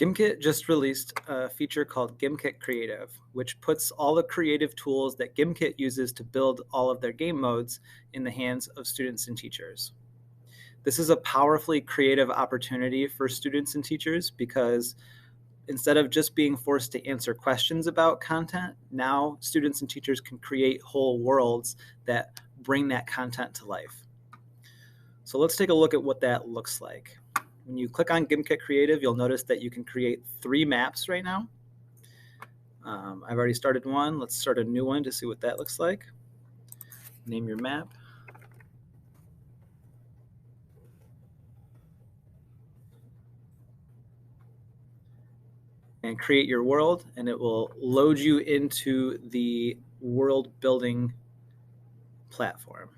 Gimkit just released a feature called Gimkit Creative, which puts all the creative tools that Gimkit uses to build all of their game modes in the hands of students and teachers. This is a powerfully creative opportunity for students and teachers because instead of just being forced to answer questions about content, now students and teachers can create whole worlds that bring that content to life. So let's take a look at what that looks like. When you click on Gimkit Creative, you'll notice that you can create 3 maps right now. I've already started one. Let's start a new one to see what that looks like. Name your map. And create your world, and it will load you into the world building platform.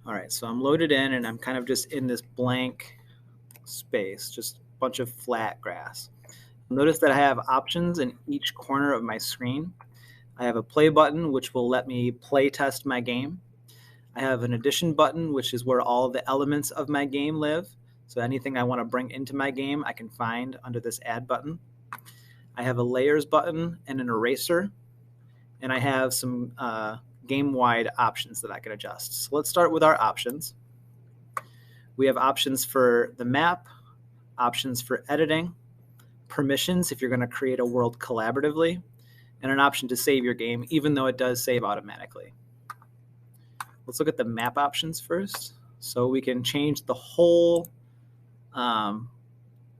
All right, so I'm loaded in and I'm kind of just in this blank space, just a bunch of flat grass. Notice that I have options in each corner of my screen. I have a play button, which will let me play test my game. I have an addition button, which is where all the elements of my game live. So anything I want to bring into my game, I can find under this add button. I have a layers button and an eraser. And I have some game-wide options that I can adjust. So let's start with our options. We have options for the map, options for editing, permissions if you're going to create a world collaboratively, and an option to save your game, even though it does save automatically. Let's look at the map options first. So we can change the whole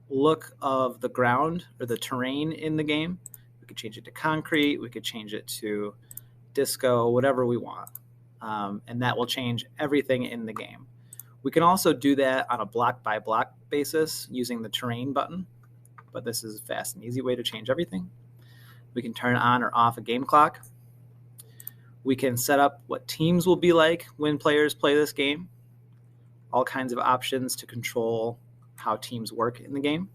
look of the ground or the terrain in the game. We could change it to concrete, we could change it to disco, whatever we want. And that will change everything in the game. We can also do that on a block by block basis using the terrain button, but this is a fast and easy way to change everything. We can turn on or off a game clock. We can set up what teams will be like when players play this game. All kinds of options to control how teams work in the game.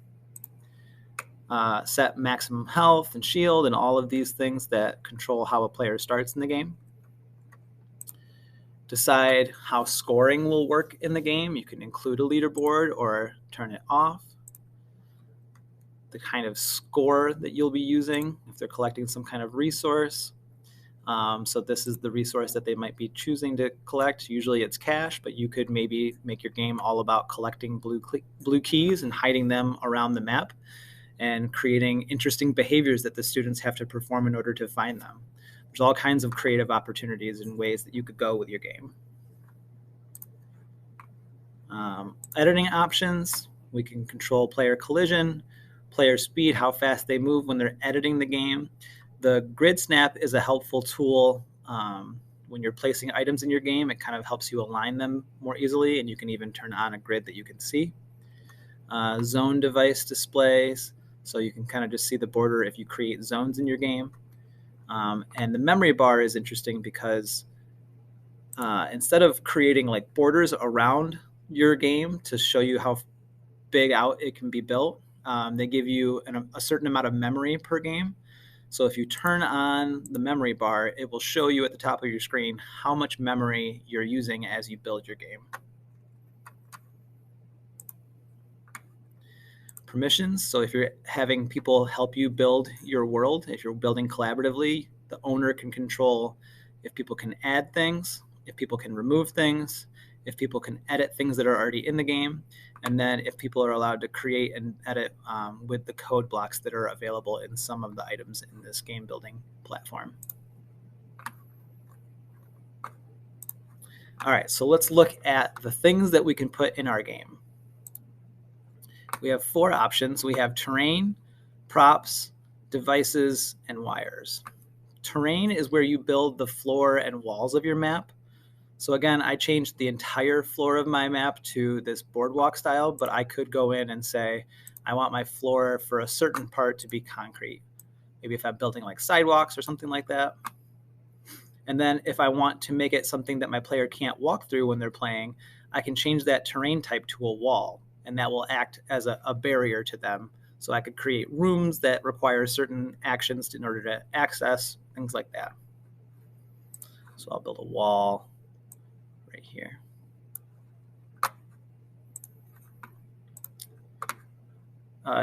Set maximum health and shield and all of these things that control how a player starts in the game. Decide how scoring will work in the game. You can include a leaderboard or turn it off. The kind of score that you'll be using if they're collecting some kind of resource. So this is the resource that they might be choosing to collect. Usually it's cash, but you could maybe make your game all about collecting blue keys and hiding them around the map and creating interesting behaviors that the students have to perform in order to find them. There's all kinds of creative opportunities and ways that you could go with your game. Editing options, we can control player collision, player speed, how fast they move when they're editing the game. The grid snap is a helpful tool when you're placing items in your game. It kind of helps you align them more easily, and you can even turn on a grid that you can see. Zone device displays, so you can kind of just see the border if you create zones in your game. And the memory bar is interesting because instead of creating like borders around your game to show you how big out it can be built, they give you a certain amount of memory per game. So if you turn on the memory bar, it will show you at the top of your screen how much memory you're using as you build your game. Permissions, so if you're having people help you build your world, if you're building collaboratively, the owner can control if people can add things, if people can remove things, if people can edit things that are already in the game, and then if people are allowed to create and edit with the code blocks that are available in some of the items in this game building platform. All right, so let's look at the things that we can put in our game. We have 4 options. We have terrain, props, devices, and wires. Terrain is where you build the floor and walls of your map. So again, I changed the entire floor of my map to this boardwalk style, but I could go in and say, I want my floor for a certain part to be concrete. Maybe if I'm building like sidewalks or something like that. And then if I want to make it something that my player can't walk through when they're playing, I can change that terrain type to a wall, and that will act as a barrier to them. So I could create rooms that require certain actions in order to access, things like that. So I'll build a wall right here.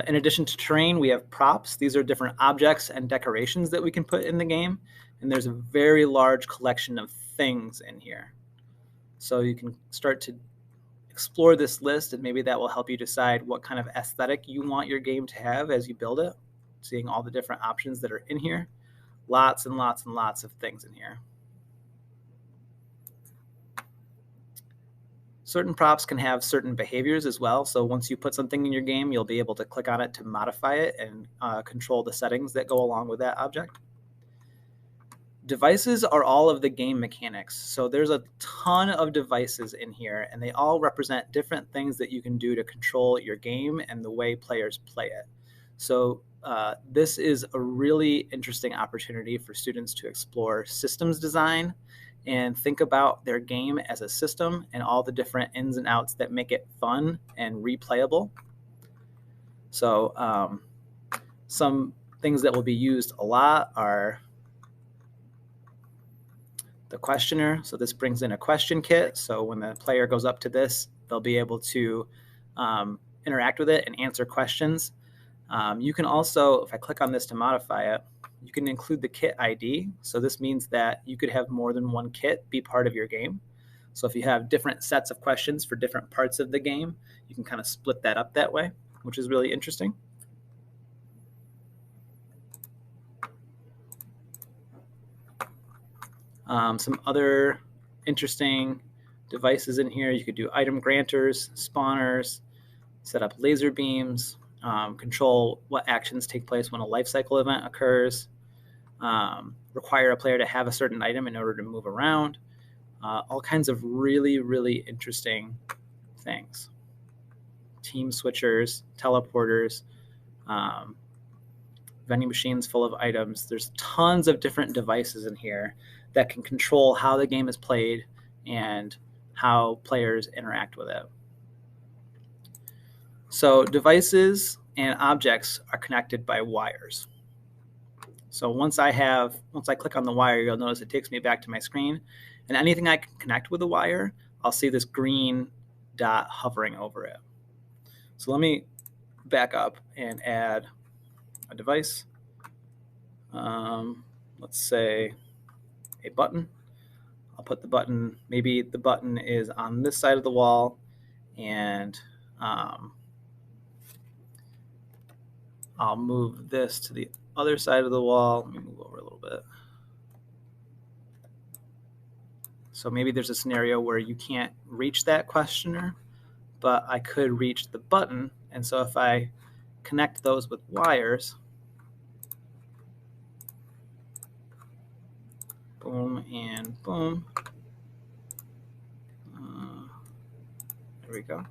In addition to terrain, we have props. These are different objects and decorations that we can put in the game. And there's a very large collection of things in here. So you can start to explore this list, and maybe that will help you decide what kind of aesthetic you want your game to have as you build it. Seeing all the different options that are in here. Lots and lots and lots of things in here. Certain props can have certain behaviors as well. So once you put something in your game, you'll be able to click on it to modify it and control the settings that go along with that object. Devices are all of the game mechanics. So there's a ton of devices in here, and they all represent different things that you can do to control your game and the way players play it. So this is a really interesting opportunity for students to explore systems design and think about their game as a system and all the different ins and outs that make it fun and replayable. So some things that will be used a lot are the questioner. So this brings in a question kit. So when the player goes up to this, they'll be able to interact with it and answer questions. You can also, if I click on this to modify it, you can include the kit ID. So this means that you could have more than one kit be part of your game. So if you have different sets of questions for different parts of the game, you can kind of split that up that way, which is really interesting. Some other interesting devices in here. You could do item granters, spawners, set up laser beams, control what actions take place when a life cycle event occurs, require a player to have a certain item in order to move around, all kinds of really, really interesting things. Team switchers, teleporters, vending machines full of items. There's tons of different devices in here that can control how the game is played and how players interact with it. So devices and objects are connected by wires. So once I click on the wire, you'll notice it takes me back to my screen, and anything I can connect with a wire, I'll see this green dot hovering over it. So let me back up and add a device. Let's say a button. I'll put the button, maybe the button is on this side of the wall, and I'll move this to the other side of the wall. Let me move over a little bit. So maybe there's a scenario where you can't reach that questioner, but I could reach the button. And so if I connect those with wires, boom and boom, there we go.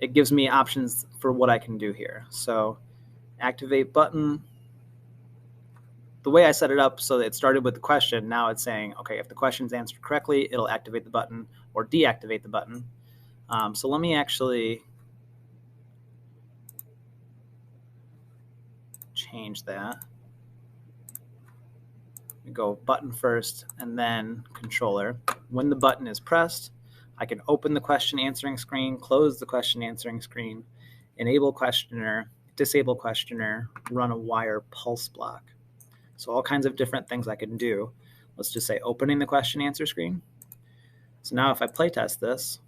It gives me options for what I can do here. So activate button. The way I set it up so that it started with the question, now it's saying, okay, if the question's answered correctly, it'll activate the button or deactivate the button. So let me actually change that. We go button first and then controller. When the button is pressed, I can open the question answering screen, close the question answering screen, enable questioner, disable questioner, run a wire pulse block. So all kinds of different things I can do. Let's just say opening the question answer screen. So now if I play test this,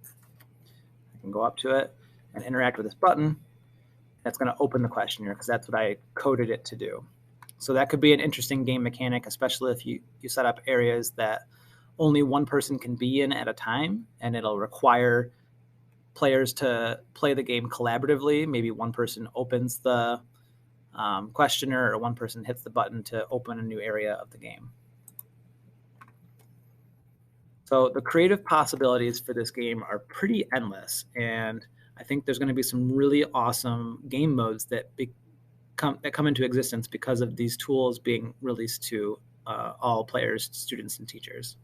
I can go up to it and interact with this button. That's going to open the questionnaire because that's what I coded it to do. So that could be an interesting game mechanic, especially if you set up areas that only one person can be in at a time, and it'll require players to play the game collaboratively. Maybe one person opens the questioner or one person hits the button to open a new area of the game. So the creative possibilities for this game are pretty endless, and I think there's going to be some really awesome game modes that come into existence because of these tools being released to all players, students, and teachers.